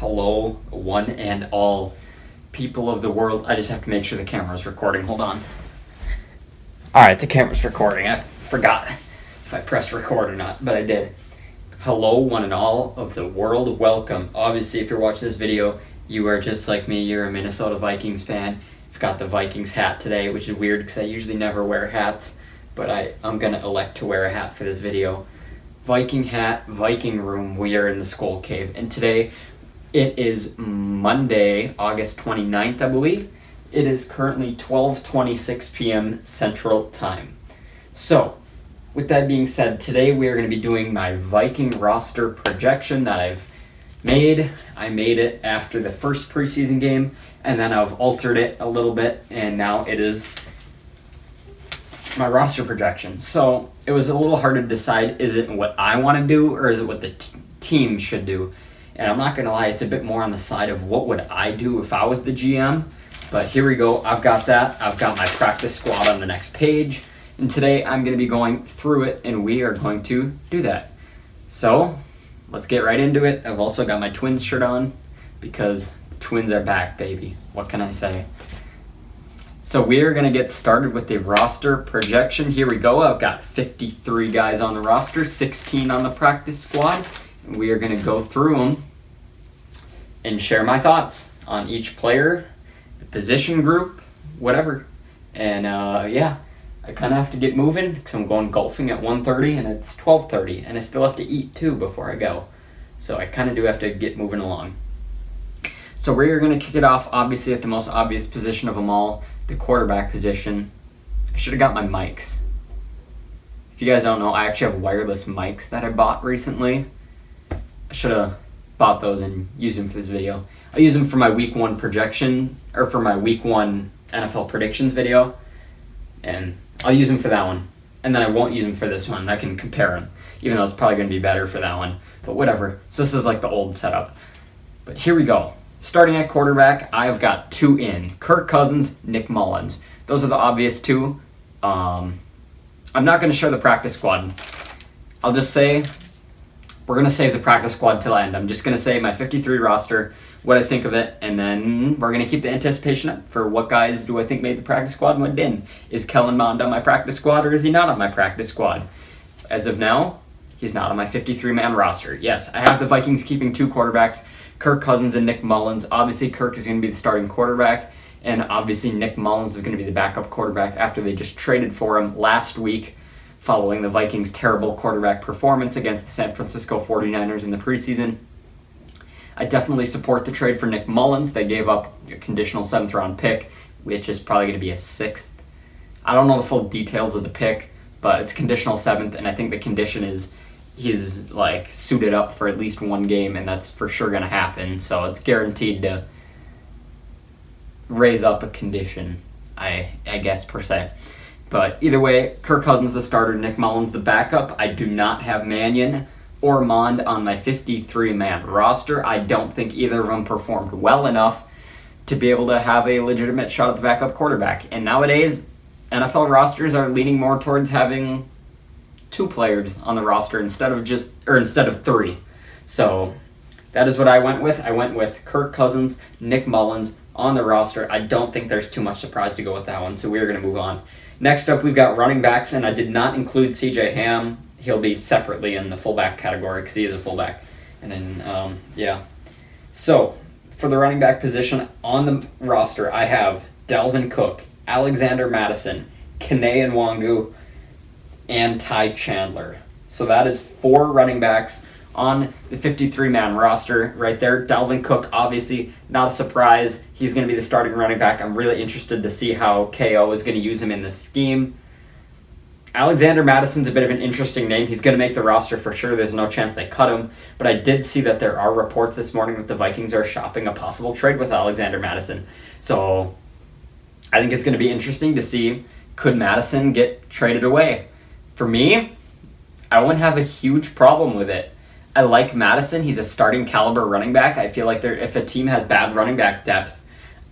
Hello, one and all people of the world. I just have to make sure the camera's recording. Hold on. Alright, the camera's recording. I forgot if I pressed record or not, but I did. Hello, one and all of the world. Welcome. Obviously, if you're watching this video, you are just like me. You're a Minnesota Vikings fan. I've got the Vikings hat today, which is weird because I usually never wear hats, but I'm going to elect to wear a hat for this video. Viking hat, Viking room. We are in the Skull Cave, and today it is Monday, August 29th, I believe. It is currently 12:26 p.m. Central Time. So, with that being said, today we are going to be doing my Viking roster projection that I've made. I made it after the first preseason game, and then I've altered it a little bit, and now it is my roster projection. So, it was a little hard to decide, is it what I want to do, or is it what the team should do? And I'm not going to lie, it's a bit more on the side of what would I do if I was the GM. But here we go. I've got that. I've got my practice squad on the next page. And today I'm going to be going through it, and we are going to do that. So, let's get right into it. I've also got my Twins shirt on because the Twins are back, baby. What can I say? So we are going to get started with the roster projection. Here we go. I've got 53 guys on the roster, 16 on the practice squad. And we are going to go through them and share my thoughts on each player, the position group, whatever. And yeah, I kind of have to get moving because I'm going golfing at 1:30 and it's 12:30. And I still have to eat too before I go. So I kind of do have to get moving along. So we're going to kick it off, obviously, at the most obvious position of them all, the quarterback position. I should have got my mics. If you guys don't know, I actually have wireless mics that I bought recently. I should have bought those and used them for this video. I use them for my week 1 projection, or for my week 1 NFL predictions video. And I'll use them for that one. And then I won't use them for this one. I can compare them, even though it's probably going to be better for that one. But whatever. So this is like the old setup. But here we go. Starting at quarterback, I've got 2 in. Kirk Cousins, Nick Mullins. Those are the obvious 2. I'm not going to share the practice squad. I'll just say, we're going to save the practice squad till end. I'm just going to say my 53 roster, what I think of it, and then we're going to keep the anticipation up for what guys do I think made the practice squad and what didn't. Is Kellen Mond on my practice squad, or is he not on my practice squad? As of now, he's not on my 53-man roster. Yes, I have the Vikings keeping 2 quarterbacks, Kirk Cousins and Nick Mullins. Obviously, Kirk is going to be the starting quarterback, and obviously Nick Mullins is going to be the backup quarterback after they just traded for him last week following the Vikings' terrible quarterback performance against the San Francisco 49ers in the preseason. I definitely support the trade for Nick Mullins. They gave up a conditional 7th-round pick, which is probably going to be a 6th. I don't know the full details of the pick, but it's conditional 7th, and I think the condition is he's like suited up for at least 1 game, and that's for sure going to happen. So it's guaranteed to raise up a condition, I guess, per se. But either way, Kirk Cousins the starter, Nick Mullins the backup. I do not have Mannion or Mond on my 53-man roster. I don't think either of them performed well enough to be able to have a legitimate shot at the backup quarterback. And nowadays, NFL rosters are leaning more towards having 2 players on the roster instead of 3. So that is what I went with. I went with Kirk Cousins, Nick Mullins on the roster. I don't think there's too much surprise to go with that one, so we're going to move on. Next up, we've got running backs, and I did not include C.J. Ham. He'll be separately in the fullback category because he is a fullback. And then, yeah. So, for the running back position on the roster, I have Dalvin Cook, Alexander Madison, Kene Nwangu, and Ty Chandler. So that is 4 running backs on the 53-man roster right there. Dalvin Cook, obviously, not a surprise. He's going to be the starting running back. I'm really interested to see how KO is going to use him in the scheme. Alexander Madison's a bit of an interesting name. He's going to make the roster for sure. There's no chance they cut him. But I did see that there are reports this morning that the Vikings are shopping a possible trade with Alexander Madison. So I think it's going to be interesting to see, could Madison get traded away? For me, I wouldn't have a huge problem with it. I like Madison. He's a starting caliber running back. I feel like if a team has bad running back depth,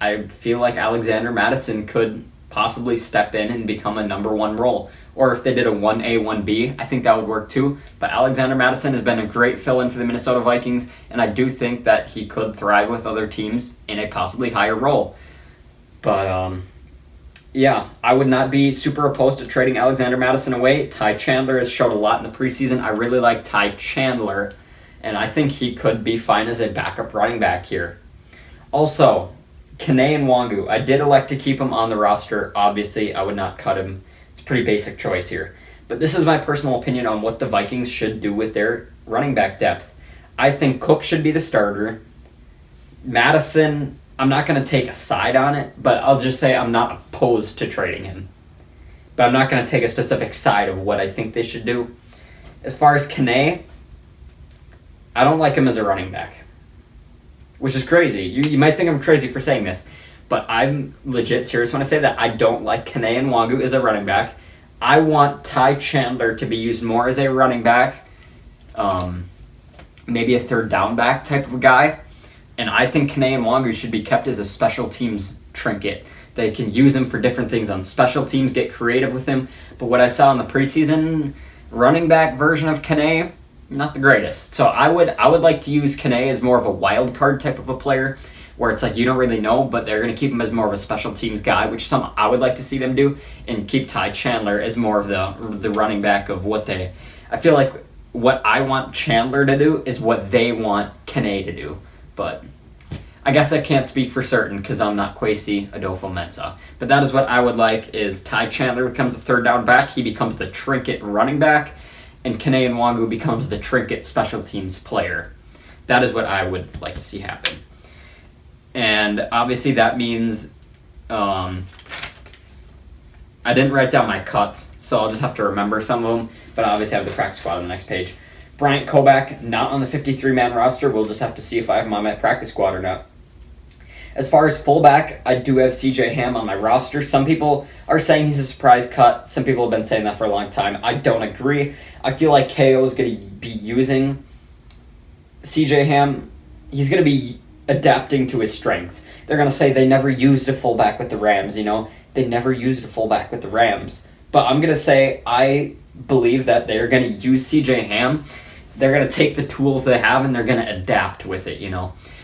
I feel like Alexander Madison could possibly step in and become a number one role. Or if they did a 1A, 1B, I think that would work too. But Alexander Madison has been a great fill-in for the Minnesota Vikings, and I do think that he could thrive with other teams in a possibly higher role. But, yeah, I would not be super opposed to trading Alexander Madison away. Ty Chandler has showed a lot in the preseason. I really like Ty Chandler, and I think he could be fine as a backup running back here. Also, Kene and Wangu, I did elect to keep him on the roster. Obviously, I would not cut him. It's a pretty basic choice here. But this is my personal opinion on what the Vikings should do with their running back depth. I think Cook should be the starter. Madison, I'm not going to take a side on it, but I'll just say I'm not opposed to trading him. But I'm not going to take a specific side of what I think they should do. As far as Kene, I don't like him as a running back, which is crazy. You might think I'm crazy for saying this, but I'm legit serious when I say that I don't like Kene and Wangu as a running back. I want Ty Chandler to be used more as a running back, maybe a third down back type of guy. And I think Kene and Wangu should be kept as a special teams trinket. They can use him for different things on special teams, get creative with him. But what I saw in the preseason running back version of Kene, not the greatest. So I would like to use Kene as more of a wild card type of a player, where it's like you don't really know, but they're going to keep him as more of a special teams guy, which I would like to see them do, and keep Ty Chandler as more of the running back of what they... I feel like what I want Chandler to do is what they want Kene to do. But I guess I can't speak for certain because I'm not Kwesi Adolfo-Mensah. But that is what I would like, is Ty Chandler becomes the third down back. He becomes the trinket running back. And Kene and Wangu becomes the trinket special teams player. That is what I would like to see happen. And obviously that means I didn't write down my cuts, so I'll just have to remember some of them. But I obviously have the practice squad on the next page. Bryant Koback, not on the 53-man roster. We'll just have to see if I have him on my practice squad or not. As far as fullback, I do have CJ Ham on my roster. Some people are saying he's a surprise cut. Some people have been saying that for a long time. I don't agree. I feel like KO is going to be using CJ Ham. He's going to be adapting to his strengths. They're going to say they never used a fullback with the Rams, They never used a fullback with the Rams. But I'm going to say I believe that they're going to use CJ Ham. They're going to take the tools they have and they're going to adapt with it,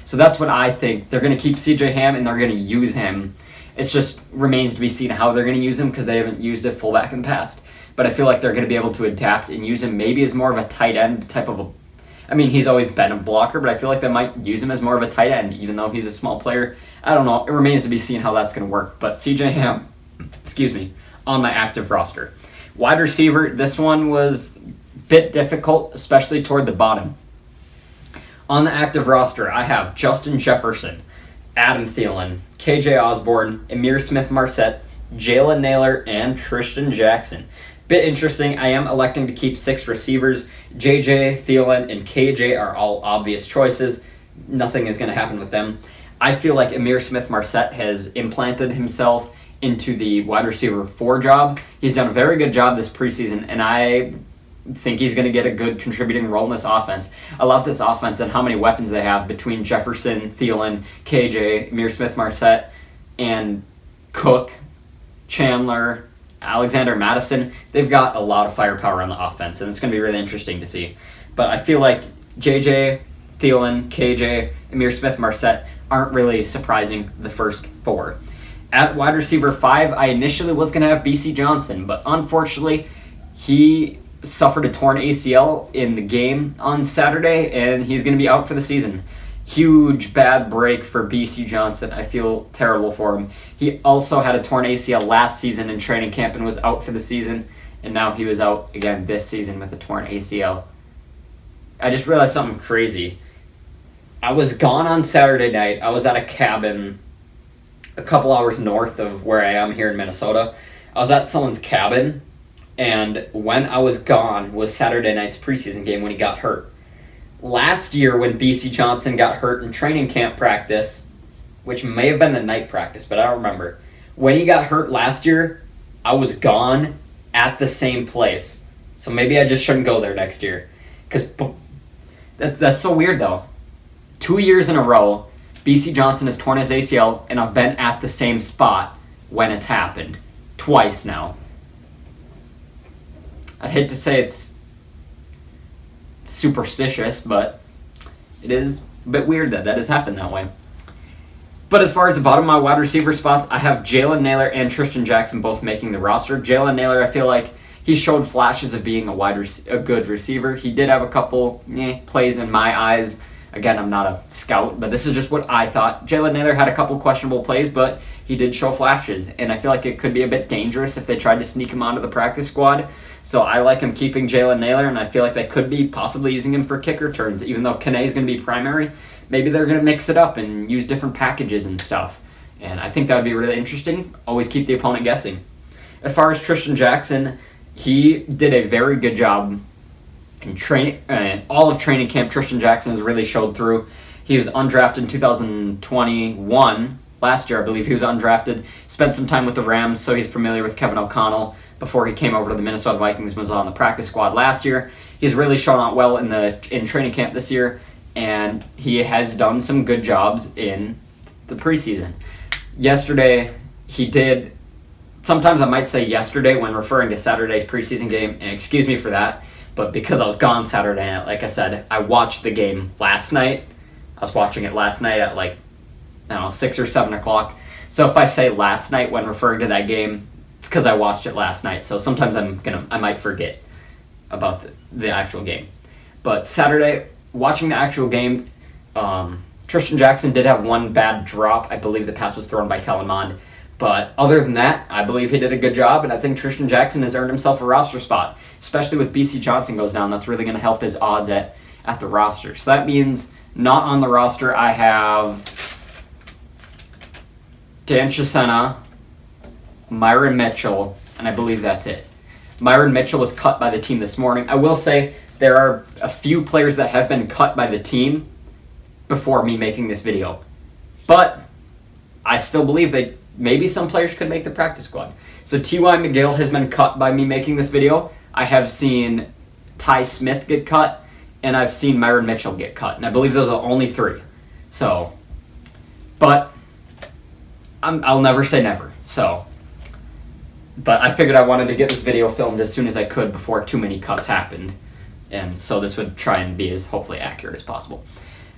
So that's what I think. They're going to keep CJ Ham and they're going to use him. It just remains to be seen how they're going to use him because they haven't used a fullback in the past. But I feel like they're going to be able to adapt and use him maybe as more of a tight end type of a... I mean, he's always been a blocker, but I feel like they might use him as more of a tight end, even though he's a small player. I don't know. It remains to be seen how that's going to work. But CJ Ham, on my active roster. Wide receiver, this one was a bit difficult, especially toward the bottom. On the active roster, I have Justin Jefferson, Adam Thielen, KJ Osborne, Amir Smith-Marset, Jalen Naylor, and Tristan Jackson. Bit interesting, I am electing to keep 6 receivers. JJ, Thielen, and KJ are all obvious choices. Nothing is going to happen with them. I feel like Amir Smith-Marset has implanted himself into the wide receiver 4 job. He's done a very good job this preseason, and I think he's going to get a good contributing role in this offense. I love this offense and how many weapons they have between Jefferson, Thielen, KJ, Amir Smith-Marset, and Cook, Chandler, Alexander Madison. They've got a lot of firepower on the offense, and it's going to be really interesting to see. But I feel like JJ, Thielen, KJ, Amir Smith-Marset aren't really surprising the first 4. At wide receiver 5, I initially was going to have BC Johnson, but unfortunately, he suffered a torn ACL in the game on Saturday, and he's going to be out for the season. Huge bad break for BC Johnson. I feel terrible for him. He also had a torn ACL last season in training camp and was out for the season, and now he was out again this season with a torn ACL. I just realized something crazy. I was gone on Saturday night. I was at a cabin a couple hours north of where I am here in Minnesota. I was at someone's cabin, and when I was gone was Saturday night's preseason game when he got hurt. Last year when BC Johnson got hurt in training camp practice, which may have been the night practice, but I don't remember. When he got hurt last year, I was gone at the same place. So maybe I just shouldn't go there next year. Because that's so weird, though. 2 years in a row, BC Johnson has torn his ACL, and I've been at the same spot when it's happened. Twice now. I'd hate to say it's superstitious, but it is a bit weird that has happened that way. But as far as the bottom of my wide receiver spots, I have Jalen, Naylor, and Tristan Jackson both making the roster. Jalen Naylor, I feel like he showed flashes of being a good receiver. He did have a couple plays in my eyes. Again, I'm not a scout, but this is just what I thought. Jalen Naylor had a couple questionable plays, but he did show flashes. And I feel like it could be a bit dangerous if they tried to sneak him onto the practice squad. So I like him keeping Jalen Naylor, and I feel like they could be possibly using him for kick returns. Even though Kane is going to be primary, maybe they're going to mix it up and use different packages and stuff. And I think that would be really interesting. Always keep the opponent guessing. As far as Tristan Jackson, he did a very good job in training. All of training camp, Tristan Jackson has really showed through. He was undrafted in 2021. Last year, I believe, he was undrafted. Spent some time with the Rams, so he's familiar with Kevin O'Connell before he came over to the Minnesota Vikings and was on the practice squad last year. He's really shown out well in training camp this year, and he has done some good jobs in the preseason. Yesterday, he did. Sometimes I might say yesterday when referring to Saturday's preseason game, and excuse me for that, but because I was gone Saturday night, like I said, I watched the game last night. I was watching it last night at 6 or 7 o'clock. So if I say last night when referring to that game, it's because I watched it last night. So sometimes I might forget about the actual game. But Saturday, watching the actual game, Tristan Jackson did have one bad drop. I believe the pass was thrown by Kellen Mond. But other than that, I believe he did a good job, and I think Tristan Jackson has earned himself a roster spot, especially with BC Johnson goes down. That's really going to help his odds at the roster. So that means not on the roster, I have Dan Chisena, Myron Mitchell, and I believe that's it. Myron Mitchell was cut by the team this morning. I will say there are a few players that have been cut by the team before me making this video. But I still believe that maybe some players could make the practice squad. So T.Y. McGill has been cut by me making this video. I have seen Ty Smith get cut, and I've seen Myron Mitchell get cut. And I believe those are only 3. So, but I'll never say never. So, but I figured I wanted to get this video filmed as soon as I could before too many cuts happened. And so this would try and be as hopefully accurate as possible.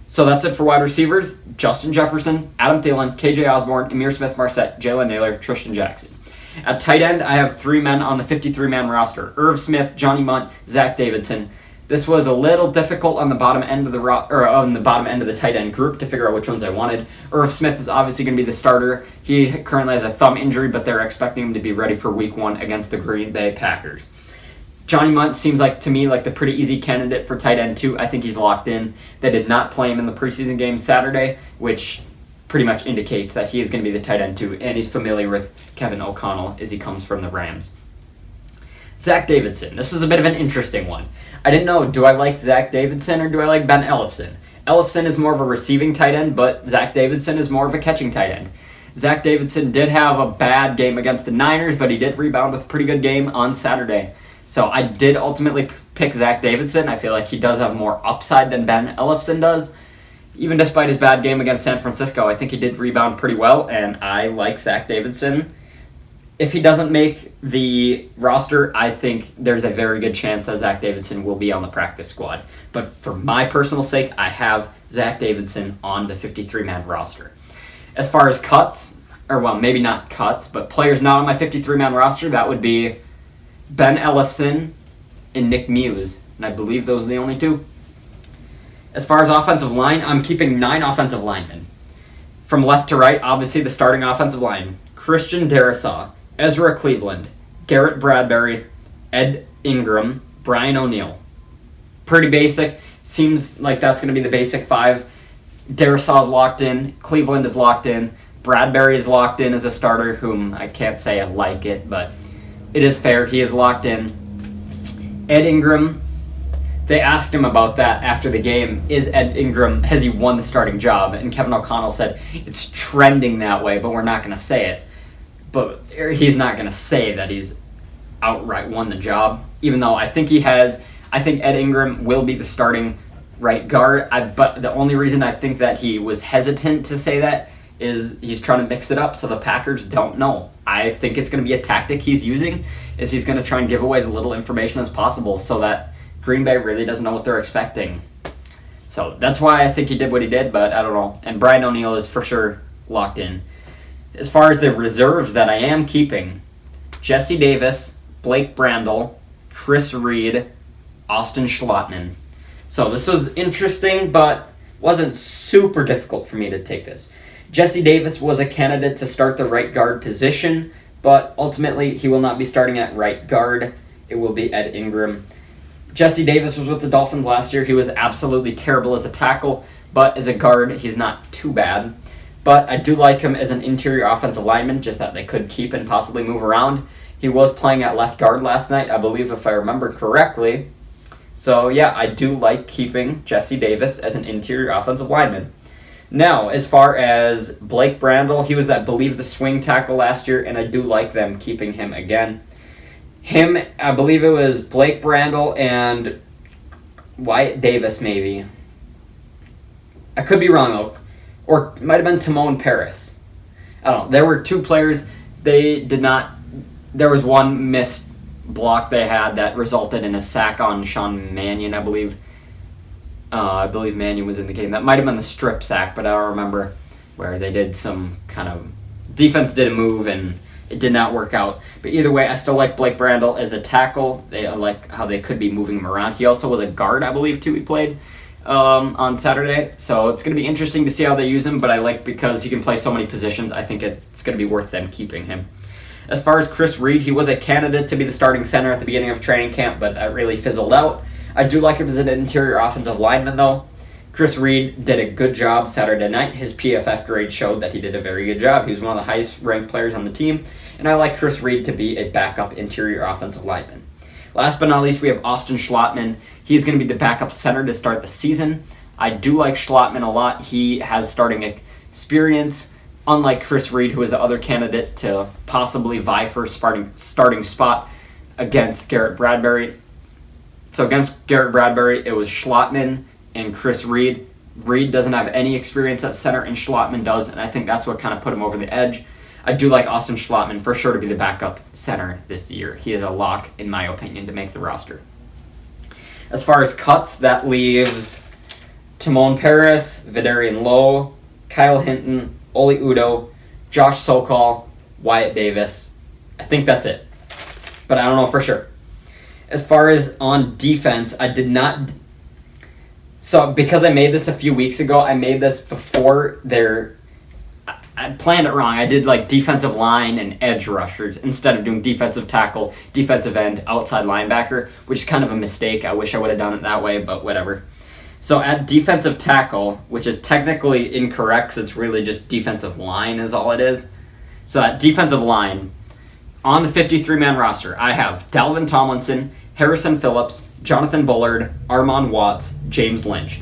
So that's it for wide receivers. Justin Jefferson, Adam Thielen, KJ Osborne, Amir Smith-Marset, Jalen Naylor, Tristan Jackson. At tight end, I have 3 men on the 53-man roster. Irv Smith, Johnny Munt, Zach Davidson. This was a little difficult on the bottom end of the tight end group to figure out which ones I wanted. Irv Smith is obviously going to be the starter. He currently has a thumb injury, but they're expecting him to be ready for Week 1 against the Green Bay Packers. Johnny Munt seems to me like the pretty easy candidate for tight end too. I think he's locked in. They did not play him in the preseason game Saturday, which pretty much indicates that he is going to be the tight end too, and he's familiar with Kevin O'Connell as he comes from the Rams. Zach Davidson. This was a bit of an interesting one. I didn't know, do I like Zach Davidson or do I like Ben Ellefson? Ellefson is more of a receiving tight end, but Zach Davidson is more of a catching tight end. Zach Davidson did have a bad game against the Niners, but he did rebound with a pretty good game on Saturday. So I did ultimately pick Zach Davidson. I feel like he does have more upside than Ben Ellefson does. Even despite his bad game against San Francisco, I think he did rebound pretty well, and I like Zach Davidson. If he doesn't make the roster, I think there's a very good chance that Zach Davidson will be on the practice squad. But for my personal sake, I have Zach Davidson on the 53-man roster. As far as cuts, or well, maybe not cuts, but players not on my 53-man roster, that would be Ben Ellefson and Nick Muse, and I believe those are the only 2. As far as offensive line, I'm keeping 9 offensive linemen. From left to right, obviously the starting offensive line: Christian Darrisaw, Ezra Cleveland, Garrett Bradbury, Ed Ingram, Brian O'Neill. Pretty basic. Seems like that's going to be the basic 5. Darrisaw is locked in. Cleveland is locked in. Bradbury is locked in as a starter, whom I can't say I like it, but it is fair. He is locked in. Ed Ingram, they asked him about that after the game. Is Ed Ingram, has he won the starting job? And Kevin O'Connell said, it's trending that way, but we're not going to say it. But he's not going to say that he's outright won the job, even though I think he has. I think Ed Ingram will be the starting right guard. But the only reason I think that he was hesitant to say that is he's trying to mix it up so the Packers don't know. I think it's going to be a tactic he's using, is he's going to try and give away as little information as possible so that Green Bay really doesn't know what they're expecting. So that's why I think he did what he did, but I don't know. And Brian O'Neill is for sure locked in. As far as the reserves that I am keeping, Jesse Davis, Blake Brandle, Chris Reed, Austin Schlottman. So this was interesting, but wasn't super difficult for me to take this. Jesse Davis was a candidate to start the right guard position, but ultimately he will not be starting at right guard. It will be Ed Ingram. Jesse Davis was with the Dolphins last year. He was absolutely terrible as a tackle, but as a guard, he's not too bad. But I do like him as an interior offensive lineman, just that they could keep and possibly move around. He was playing at left guard last night, I believe, if I remember correctly. So, yeah, I do like keeping Jesse Davis as an interior offensive lineman. Now, as far as Blake Brandle, he was that believe the swing tackle last year, and I do like them keeping him again. Him, I believe it was Blake Brandle and Wyatt Davis, maybe. I could be wrong, though. Or it might have been Timon Paris. I don't know. There were two players. They did not... There was one missed block they had that resulted in a sack on Sean Mannion, I believe. I believe Mannion was in the game. That might have been the strip sack, but I don't remember, where they did some kind of... Defense did a move, and it did not work out. But either way, I still like Blake Brandle as a tackle. I like how they could be moving him around. He also was a guard, I believe, too. He played on Saturday. So it's going to be interesting to see how they use him, but I like because he can play so many positions, I think it's going to be worth them keeping him. As far as Chris Reed, he was a candidate to be the starting center at the beginning of training camp, but that really fizzled out. I do like him as an interior offensive lineman, though. Chris Reed did a good job Saturday night. His PFF grade showed that he did a very good job. He was one of the highest-ranked players on the team, and I like Chris Reed to be a backup interior offensive lineman. Last but not least, we have Austin Schlottman. He's going to be the backup center to start the season. I do like Schlottman a lot. He has starting experience, unlike Chris Reed, who is the other candidate to possibly vie for a starting spot against Garrett Bradbury. So against Garrett Bradbury, it was Schlottman and Chris Reed. Reed doesn't have any experience at center, and Schlottman does, and I think that's what kind of put him over the edge. I do like Austin Schlottman for sure to be the backup center this year. He is a lock, in my opinion, to make the roster. As far as cuts, that leaves Timon Paris, Vidarian Lowe, Kyle Hinton, Oli Udoh, Josh Socal, Wyatt Davis. I think that's it. But I don't know for sure. As far as on defense, I did not... So because I made this a few weeks ago, I made this before I planned it wrong. I did like defensive line and edge rushers instead of doing defensive tackle, defensive end, outside linebacker, which is kind of a mistake. I wish I would have done it that way, but whatever. So at defensive tackle, which is technically incorrect because it's really just defensive line is all it is. So at defensive line, on the 53-man roster, I have Dalvin Tomlinson, Harrison Phillips, Jonathan Bullard, Armon Watts, James Lynch.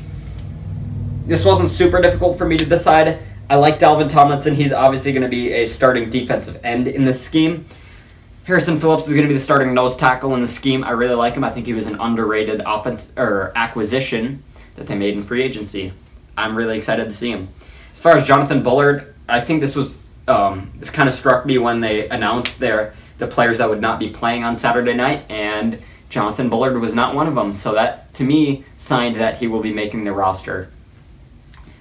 This wasn't super difficult for me to decide. I like Dalvin Tomlinson. He's obviously going to be a starting defensive end in this scheme. Harrison Phillips is going to be the starting nose tackle in the scheme. I really like him. I think he was an underrated acquisition that they made in free agency. I'm really excited to see him. As far as Jonathan Bullard, I think this was this kind of struck me when they announced the players that would not be playing on Saturday night, and Jonathan Bullard was not one of them. So that, to me, signed that he will be making the roster.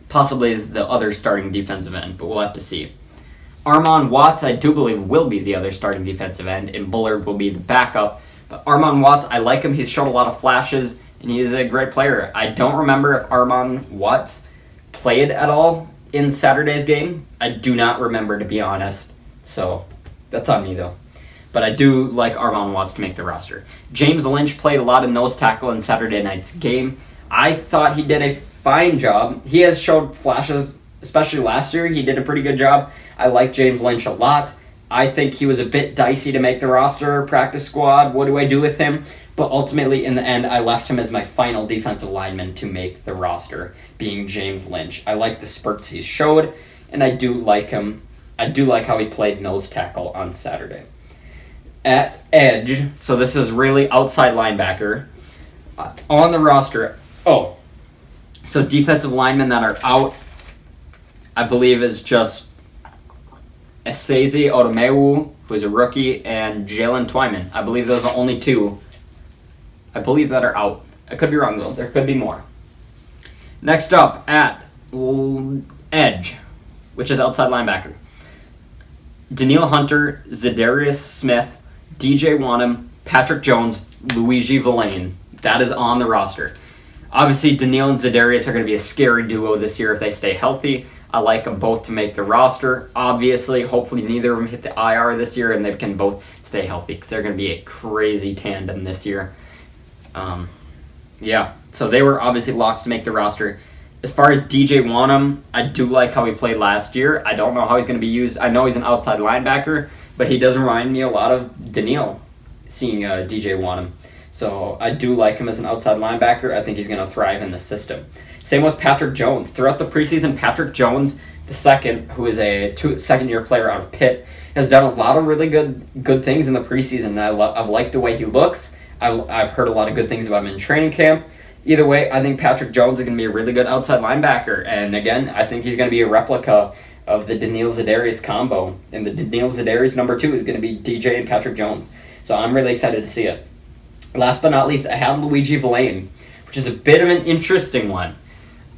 Possibly as the other starting defensive end, but we'll have to see. Armon Watts, I do believe, will be the other starting defensive end, and Bullard will be the backup. But Armon Watts, I like him. He's shown a lot of flashes, and he is a great player. I don't remember if Armon Watts played at all in Saturday's game. I do not remember, to be honest. So that's on me, though. But I do like Armon Watts to make the roster. James Lynch played a lot of nose tackle in Saturday night's game. I thought he did a fine job. He has showed flashes, especially last year. He did a pretty good job. I like James Lynch a lot. I think he was a bit dicey to make the roster, practice squad. What do I do with him? But ultimately, in the end, I left him as my final defensive lineman to make the roster, being James Lynch. I like the spurts he showed, and I do like him. I do like how he played nose tackle on Saturday. At edge, so this is really outside linebacker. On the roster, so defensive linemen that are out. I believe, is just Esezi Odomeu, who's a rookie, and Jalen Twyman. I believe those are the only two, I believe, that are out. I could be wrong, though. There could be more. Next up, at edge, which is outside linebacker. Daniil Hunter, Zadarius Smith, DJ Wanham, Patrick Jones, Luigi Villain. That is on the roster. Obviously, Daniil and Zadarius are going to be a scary duo this year if they stay healthy. I like them both to make the roster. Obviously, hopefully neither of them hit the IR this year and they can both stay healthy because they're going to be a crazy tandem this year. So they were obviously locks to make the roster. As far as DJ Wanham, I do like how he played last year. I don't know how he's going to be used. I know he's an outside linebacker, but he does remind me a lot of Daniil, seeing DJ Wanham. So I do like him as an outside linebacker. I think he's going to thrive in the system. Same with Patrick Jones. Throughout the preseason, Patrick Jones, the second, who is a second-year player out of Pitt, has done a lot of really good things in the preseason. I've liked the way he looks. I've heard a lot of good things about him in training camp. Either way, I think Patrick Jones is going to be a really good outside linebacker. And again, I think he's going to be a replica of the Daniil Zadarius combo. And the Daniil Zadarius number 2 is going to be DJ and Patrick Jones. So I'm really excited to see it. Last but not least, I had Luigi Villain, which is a bit of an interesting one.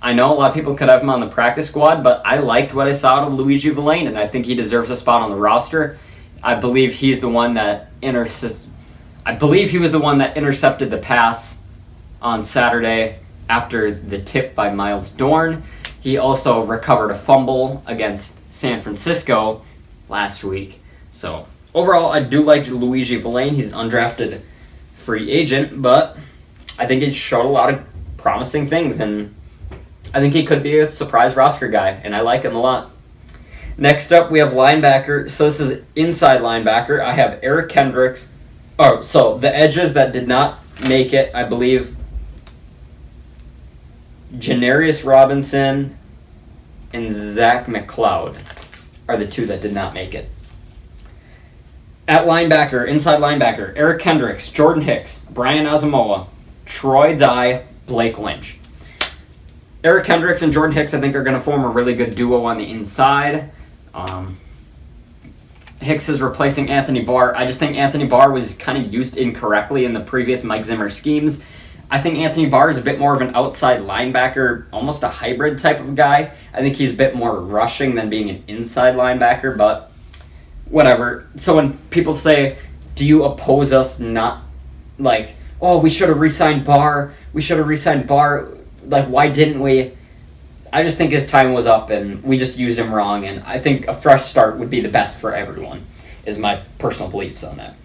I know a lot of people could have him on the practice squad, but I liked what I saw out of Luigi Villain, and I think he deserves a spot on the roster. I believe he's the one that he was the one that intercepted the pass on Saturday after the tip by Miles Dorne. He also recovered a fumble against San Francisco last week. So overall, I do like Luigi Villain. He's an undrafted free agent, but I think he's showed a lot of promising things, and I think he could be a surprise roster guy, and I like him a lot. Next up, we have linebacker. So this is inside linebacker. I have Eric Kendricks. So the edges that did not make it, I believe, Janarius Robinson and Zach Mccloud are the two that did not make it. At linebacker, inside linebacker, Eric Kendricks, Jordan Hicks, Brian Asamoah, Troy Dye, Blake Lynch. Eric Kendricks and Jordan Hicks, I think, are going to form a really good duo on the inside. Hicks is replacing Anthony Barr. I just think Anthony Barr was kind of used incorrectly in the previous Mike Zimmer schemes. I think Anthony Barr is a bit more of an outside linebacker, almost a hybrid type of guy. I think he's a bit more rushing than being an inside linebacker, but whatever. So when people say, do you oppose us not, like, oh, we should have re-signed Barr, like, why didn't we? I just think his time was up and we just used him wrong, and I think a fresh start would be the best for everyone, is my personal beliefs on that.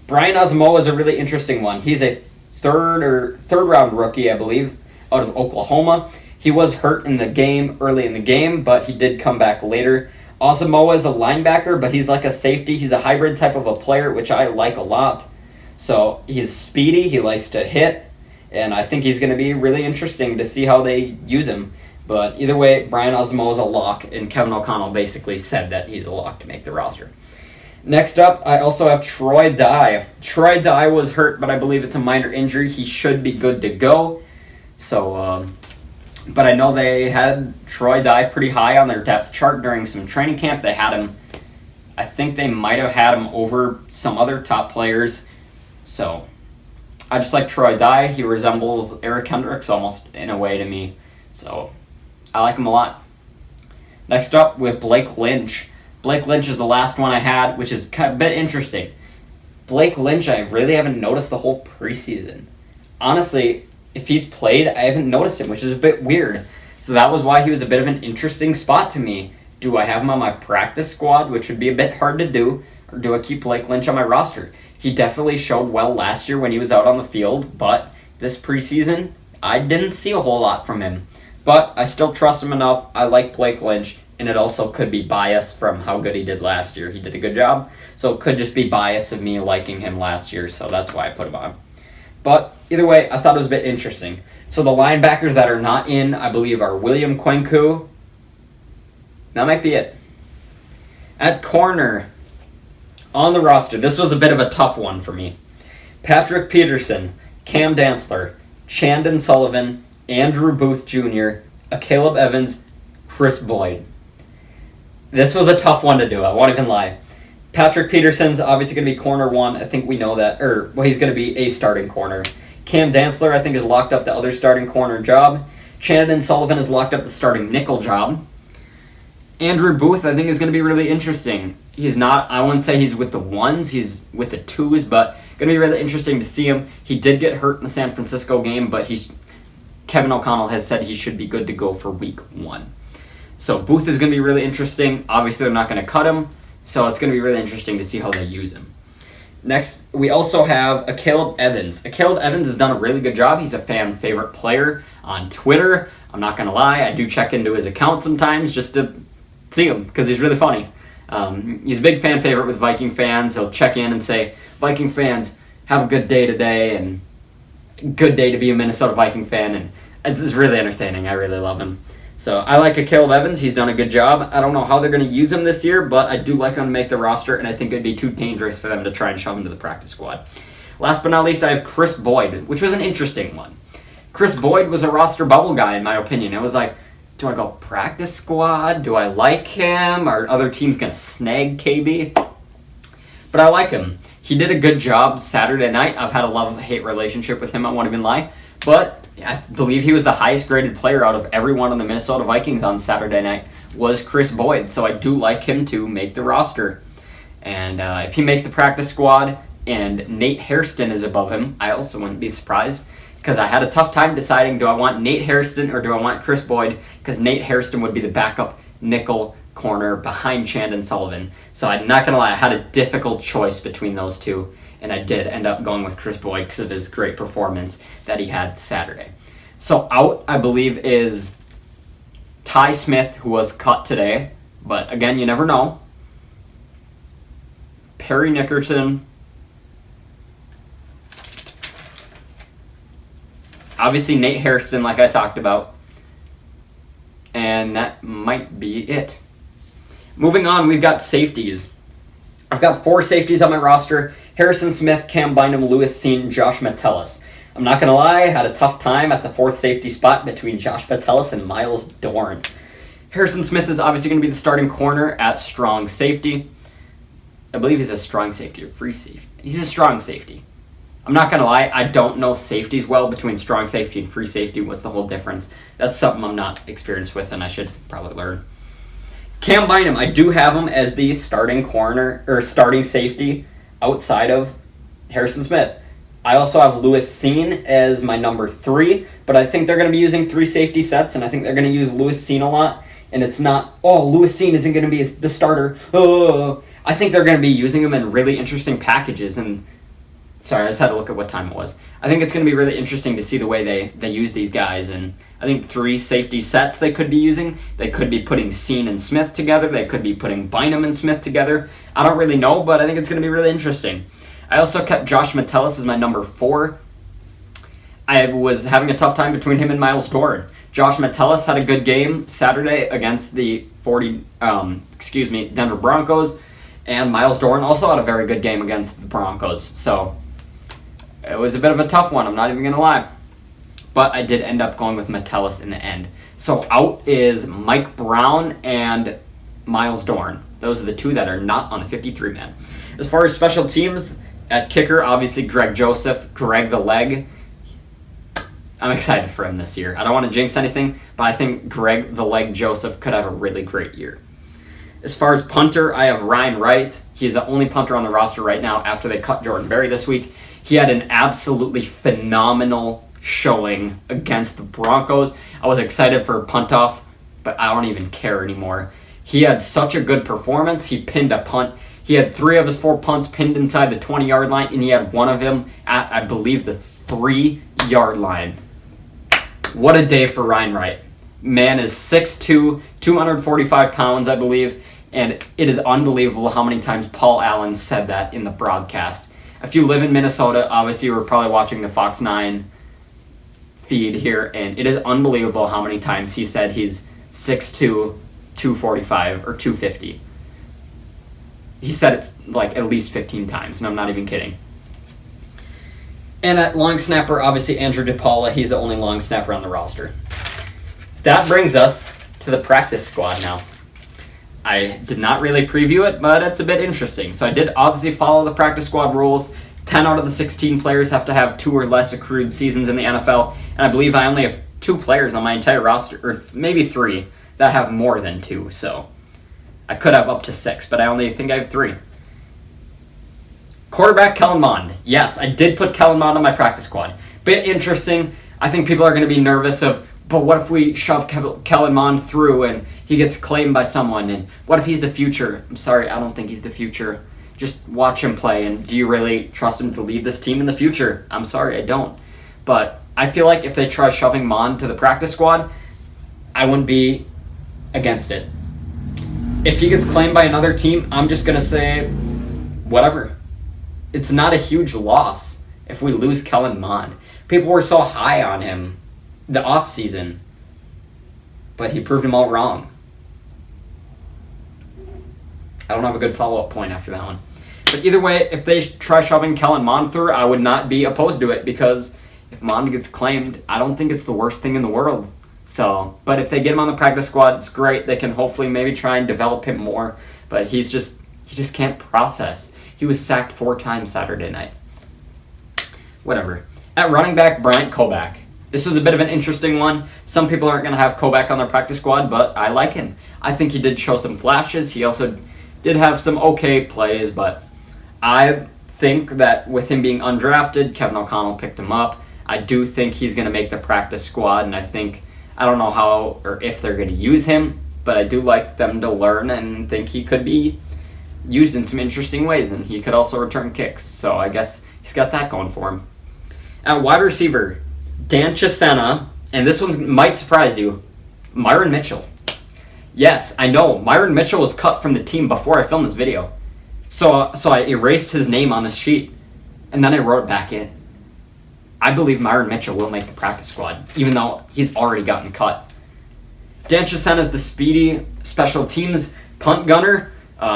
Brian Asamoah is a really interesting one. He's a third round rookie, I believe, out of Oklahoma. He was hurt early in the game, but he did come back later. Asamoah is a linebacker, but he's like a safety. He's a hybrid type of a player, which I like a lot. So he's speedy, he likes to hit, and I think he's going to be really interesting to see how they use him. But either way, Brian Asamoah is a lock, and Kevin O'Connell basically said that he's a lock to make the roster. Next up, I also have Troy Dye. Troy Dye was hurt, but I believe it's a minor injury. He should be good to go. So, but I know they had Troy Dye pretty high on their depth chart during some training camp. They had him, I think they might have had him over some other top players. So I just like Troy Dye. He resembles Eric Kendricks almost in a way to me. So I like him a lot. Next up, we have Blake Lynch. Blake Lynch is the last one I had, which is kind of a bit interesting. Blake Lynch, I really haven't noticed the whole preseason. Honestly, if he's played, I haven't noticed him, which is a bit weird. So that was why he was a bit of an interesting spot to me. Do I have him on my practice squad, which would be a bit hard to do, or do I keep Blake Lynch on my roster? He definitely showed well last year when he was out on the field, but this preseason, I didn't see a whole lot from him. But I still trust him enough. I like Blake Lynch, and it also could be bias from how good he did last year. He did a good job, so it could just be bias of me liking him last year, so that's why I put him on. But either way, I thought it was a bit interesting. So the linebackers that are not in, I believe, are William Quinku. That might be it. At corner, on the roster, this was a bit of a tough one for me. Patrick Peterson, Cam Dantzler, Chandon Sullivan, Andrew Booth Jr., Caleb Evans, Chris Boyd. This was a tough one to do, I won't even lie. Patrick Peterson's obviously going to be corner one. I think we know that. He's going to be a starting corner. Cam Dantzler, I think, has locked up the other starting corner job. Chandler Sullivan has locked up the starting nickel job. Andrew Booth, I think, is going to be really interesting. He's not, I wouldn't say he's with the ones, he's with the twos, but going to be really interesting to see him. He did get hurt in the San Francisco game, but Kevin O'Connell has said he should be good to go for week 1. So Booth is going to be really interesting. Obviously, they're not going to cut him, so it's going to be really interesting to see how they use him. Next, we also have Caleb Evans. Caleb Evans has done a really good job. He's a fan favorite player on Twitter. I'm not going to lie, I do check into his account sometimes just to see him because he's really funny. He's a big fan favorite with Viking fans. He'll check in and say, Viking fans, have a good day today, and good day to be a Minnesota Viking fan, and it's really entertaining. I really love him. So I like Caleb Evans. He's done a good job. I don't know how they're going to use him this year, but I do like him to make the roster, and I think it'd be too dangerous for them to try and shove him to the practice squad. Last but not least, I have Chris Boyd, which was an interesting one. Chris Boyd was a roster bubble guy, in my opinion. It was like, do I go practice squad? Do I like him? Are other teams going to snag KB? But I like him. He did a good job Saturday night. I've had a love-hate relationship with him, I won't even lie. But I believe he was the highest graded player out of everyone on the Minnesota Vikings on Saturday night was Chris Boyd. So I do like him to make the roster. And if he makes the practice squad and Nate Hairston is above him, I also wouldn't be surprised. Because I had a tough time deciding, do I want Nate Hairston or do I want Chris Boyd? Because Nate Hairston would be the backup nickel corner behind Chandler Sullivan. So I'm not going to lie, I had a difficult choice between those two. And I did end up going with Chris Boyd because of his great performance that he had Saturday. So out, I believe, is Ty Smith, who was cut today. But again, you never know. Perry Nickerson. Obviously, Nate Hairston, like I talked about. And that might be it. Moving on, we've got safeties. I've got 4 safeties on my roster. Harrison Smith, Cam Bynum, Lewis Cine, Josh Metellus. I'm not going to lie, I had a tough time at the 4th safety spot between Josh Metellus and Miles Dorne. Harrison Smith is obviously going to be the starting corner at strong safety. I believe he's a strong safety or free safety. He's a strong safety. I'm not going to lie, I don't know safeties well between strong safety and free safety. What's the whole difference? That's something I'm not experienced with and I should probably learn. Cam Bynum, I do have him as the starting corner or starting safety outside of Harrison Smith. I also have Lewis Cine as my number 3, but I think they're going to be using 3 safety sets, and I think they're going to use Lewis Cine a lot. And it's not, Lewis Cine isn't going to be the starter. I think they're going to be using him in really interesting packages. And sorry, I just had to look at what time it was. I think it's going to be really interesting to see the way they use these guys. And I think 3 safety sets they could be using. They could be putting Cine and Smith together. They could be putting Bynum and Smith together. I don't really know, but I think it's going to be really interesting. I also kept Josh Metellus as my number 4. I was having a tough time between him and Miles Dorne. Josh Metellus had a good game Saturday against the Denver Broncos, and Miles Dorne also had a very good game against the Broncos. So it was a bit of a tough one, I'm not even going to lie. But I did end up going with Metellus in the end. So out is Mike Brown and Miles Dorne. Those are the 2 that are not on the 53-man. As far as special teams, at kicker, obviously Greg Joseph, Greg the Leg. I'm excited for him this year. I don't want to jinx anything, but I think Greg the Leg Joseph could have a really great year. As far as punter, I have Ryan Wright. He's the only punter on the roster right now after they cut Jordan Berry this week. He had an absolutely phenomenal showing against the Broncos. I was excited for a punt off, but I don't even care anymore. He had such a good performance. He pinned a punt. He had 3 of his 4 punts pinned inside the 20-yard line, and he had 1 of them at, I believe, the 3-yard line. What a day for Ryan Wright. Man is 6'2", 245 pounds, I believe, and it is unbelievable how many times Paul Allen said that in the broadcast. If you live in Minnesota, obviously you were probably watching the Fox 9 feed here, and it is unbelievable how many times he said he's 6'2", 245, or 250. He said it like at least 15 times, and I'm not even kidding. And at long snapper, obviously Andrew DePaula, he's the only long snapper on the roster. That brings us to the practice squad now. I did not really preview it, but it's a bit interesting. So I did obviously follow the practice squad rules. 10 out of the 16 players have to have 2 or less accrued seasons in the NFL, and I believe I only have 2 players on my entire roster, or maybe 3, that have more than 2, so I could have up to 6, but I only think I have 3. Quarterback, Kellen Mond. Yes, I did put Kellen Mond on my practice squad. Bit interesting. I think people are going to be nervous of, but what if we shove Kellen Mond through and he gets claimed by someone, and what if he's the future? I'm sorry, I don't think he's the future. Just watch him play, and do you really trust him to lead this team in the future? I'm sorry, I don't. But I feel like if they try shoving Mond to the practice squad, I wouldn't be against it. If he gets claimed by another team, I'm just going to say, whatever. It's not a huge loss if we lose Kellen Mond. People were so high on him the offseason, but he proved them all wrong. I don't have a good follow-up point after that one. But either way, if they try shoving Kellen Mond through, I would not be opposed to it, because if Mond gets claimed, I don't think it's the worst thing in the world. So, but if they get him on the practice squad, it's great. They can hopefully maybe try and develop him more, but he just can't process. He was sacked 4 times Saturday night. Whatever. At running back, Bryant Koback. This was a bit of an interesting one. Some people aren't going to have Koback on their practice squad, but I like him. I think he did show some flashes. He also did have some okay plays, but I think that with him being undrafted, Kevin O'Connell picked him up. I do think he's going to make the practice squad, and I don't know how or if they're going to use him, but I do like them to learn and think he could be used in some interesting ways, and he could also return kicks. So I guess he's got that going for him. At wide receiver, Dan Chisena, and this one might surprise you, Myron Mitchell. Yes, I know, Myron Mitchell was cut from the team before I filmed this video. So I erased his name on the sheet, and then I wrote it back in. I believe Myron Mitchell will make the practice squad, even though he's already gotten cut. Dan Chisena is the speedy special teams punt gunner.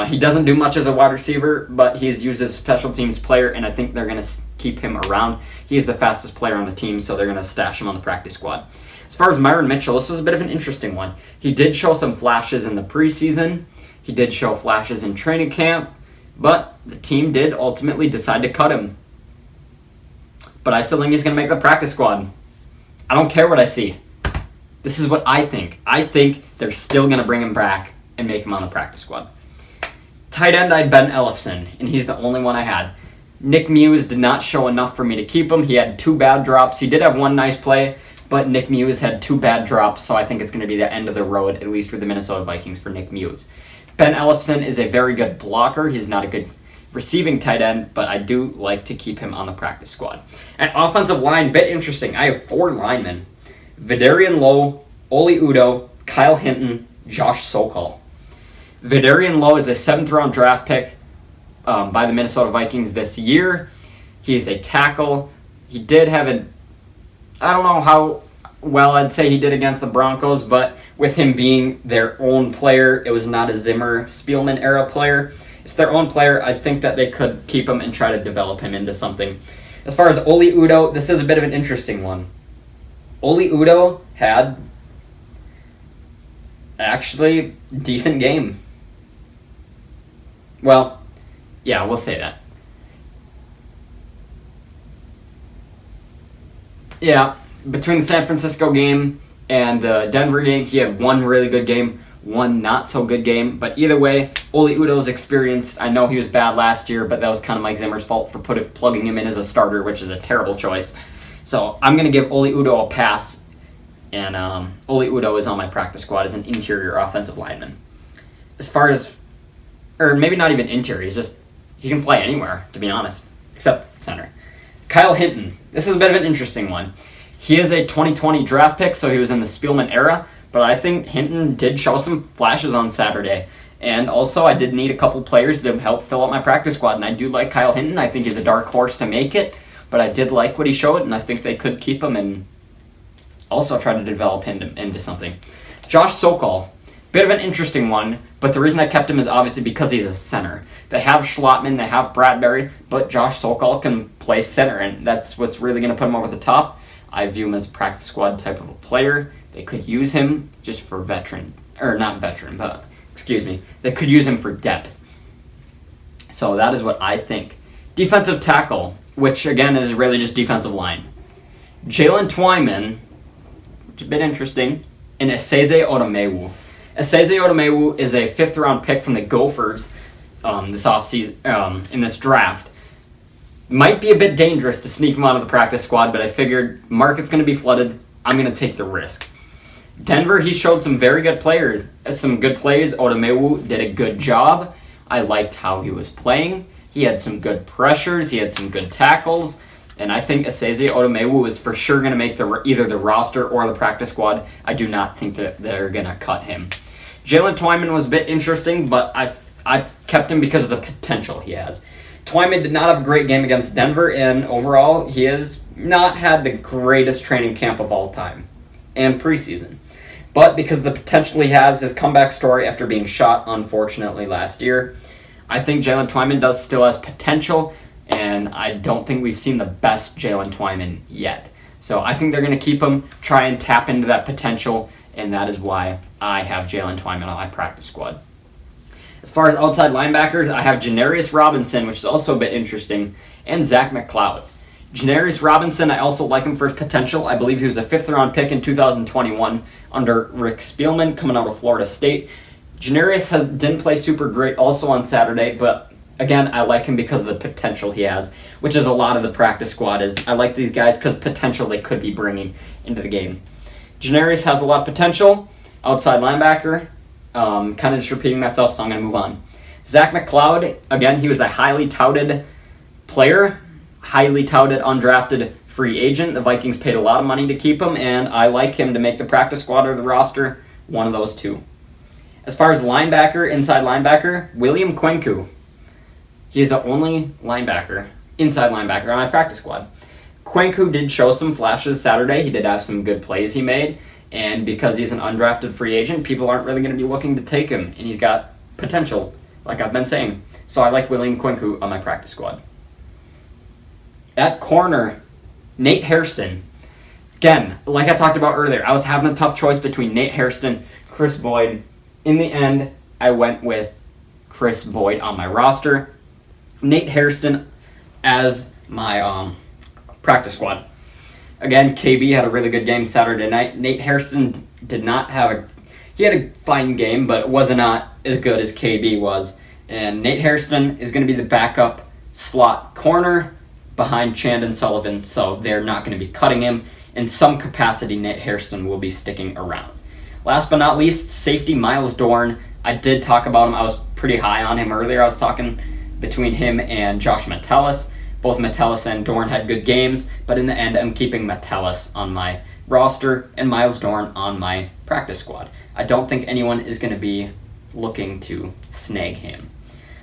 He doesn't do much as a wide receiver, but he's used as a special teams player, and I think they're going to keep him around. He is the fastest player on the team, so they're going to stash him on the practice squad. As far as Myron Mitchell, this was a bit of an interesting one. He did show some flashes in the preseason. He did show flashes in training camp, but the team did ultimately decide to cut him. But I still think he's going to make the practice squad. I don't care what I see. This is what I think. I think they're still going to bring him back and make him on the practice squad. Tight end, I had Ben Ellefson, and he's the only one I had. Nick Muse did not show enough for me to keep him. He had 2 bad drops. He did have 1 nice play, but Nick Muse had 2 bad drops, so I think it's going to be the end of the road, at least for the Minnesota Vikings, for Nick Muse. Ben Ellefson is a very good blocker. He's not a good receiving tight end, but I do like to keep him on the practice squad. At offensive line, bit interesting. I have 4 linemen. Vidarian Lowe, Oli Udoh, Kyle Hinton, Josh Socal. Vidarian Lowe is a 7th-round draft pick by the Minnesota Vikings this year. He's a tackle. He did have I don't know how well I'd say he did against the Broncos, but with him being their own player, it was not a Zimmer Spielman era player. It's their own player. I think that they could keep him and try to develop him into something. As far as Oli Udoh, this is a bit of an interesting one. Oli Udoh had actually decent game. Well, yeah, we'll say that. Yeah, between the San Francisco game and the Denver game, he had 1 really good game, 1 not so good game. But either way, Oli Udoh's experienced. I know he was bad last year, but that was kind of Mike Zimmer's fault for plugging him in as a starter, which is a terrible choice. So I'm going to give Oli Udoh a pass, and Oli Udoh is on my practice squad as an interior offensive lineman. As far as, or maybe not even interior, he can play anywhere, to be honest, except center. Kyle Hinton. This is a bit of an interesting one. He is a 2020 draft pick, so he was in the Spielman era, but I think Hinton did show some flashes on Saturday. And also, I did need a couple players to help fill out my practice squad, and I do like Kyle Hinton. I think he's a dark horse to make it, but I did like what he showed, and I think they could keep him and also try to develop him into something. Josh Socal. Bit of an interesting one, but the reason I kept him is obviously because he's a center. They have Schlottman, they have Bradbury, but Josh Socal can play center, and that's what's really going to put him over the top. I view him as a practice squad type of a player. They could use him just for they could use him for depth. So that is what I think. Defensive tackle, which again is really just defensive line. Jalen Twyman, which is a bit interesting, and Eseze Odomewu. Eseze Odomewu is a 5th round pick from the Gophers this offseason, in this draft. Might be a bit dangerous to sneak him out of the practice squad, but I figured market's going to be flooded. I'm going to take the risk. Denver, he showed some very good plays. Odomewu did a good job. I liked how he was playing. He had some good pressures. He had some good tackles. And I think Eseze Odomewu is for sure going to make either the roster or the practice squad. I do not think that they're going to cut him. Jalen Twyman was a bit interesting, but I kept him because of the potential he has. Twyman did not have a great game against Denver, and overall, he has not had the greatest training camp of all time and preseason. But because of the potential he has, his comeback story after being shot, unfortunately, last year, I think Jalen Twyman still has potential, and I don't think we've seen the best Jalen Twyman yet. So I think they're going to keep him, try and tap into that potential, and that is why I have Jalen Twyman on my practice squad. As far as outside linebackers, I have Janarius Robinson, which is also a bit interesting, and Zach McCloud. Janarius Robinson, I also like him for his potential. I believe he was a 5th round pick in 2021 under Rick Spielman coming out of Florida State. Janarius didn't play super great also on Saturday, but again, I like him because of the potential he has, which is a lot of the practice squad is. I like these guys because potential they could be bringing into the game. Janarius has a lot of potential. Outside linebacker, kind of just repeating myself, so I'm going to move on. Zach McCloud, again, he was a highly touted player, highly touted undrafted free agent. The Vikings paid a lot of money to keep him, and I like him to make the practice squad or the roster, one of those two. As far as linebacker, inside linebacker, William Quinku. He's the only inside linebacker on my practice squad. Quinku did show some flashes Saturday. He did have some good plays he made. And because he's an undrafted free agent, people aren't really going to be looking to take him. And he's got potential, like I've been saying. So I like William Quinku on my practice squad. At corner, Nate Hairston. Again, like I talked about earlier, I was having a tough choice between Nate Hairston, Chris Boyd. In the end, I went with Chris Boyd on my roster. Nate Hairston as my practice squad. Again, KB had a really good game Saturday night. Nate Hairston did not have he had a fine game, but it was not as good as KB was. And Nate Hairston is going to be the backup slot corner behind Chandler Sullivan, so they're not going to be cutting him. In some capacity, Nate Hairston will be sticking around. Last but not least, safety Miles Dorne. I did talk about him. I was pretty high on him earlier. I was talking between him and Josh Metellus. Both Metellus and Dorne had good games, but in the end, I'm keeping Metellus on my roster and Miles Dorne on my practice squad. I don't think anyone is going to be looking to snag him.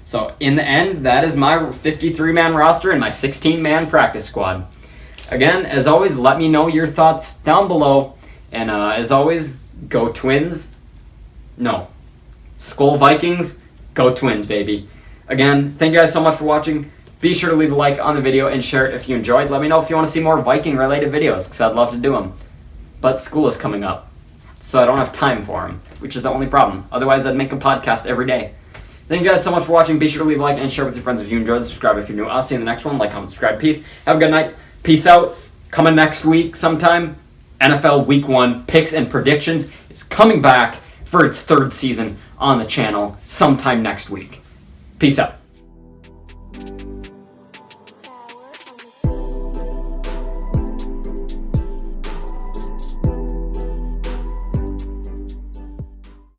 So in the end, that is my 53-man roster and my 16-man practice squad. Again, as always, let me know your thoughts down below. And as always, go Twins. No. Skull Vikings. Go Twins, baby. Again, thank you guys so much for watching. Be sure to leave a like on the video and share it if you enjoyed. Let me know if you want to see more Viking-related videos, because I'd love to do them. But school is coming up, so I don't have time for them, which is the only problem. Otherwise, I'd make a podcast every day. Thank you guys so much for watching. Be sure to leave a like and share with your friends if you enjoyed. Subscribe if you're new. I'll see you in the next one. Like, comment, subscribe. Peace. Have a good night. Peace out. Coming next week sometime. NFL Week 1 picks and predictions is coming back for its 3rd season on the channel sometime next week. Peace out.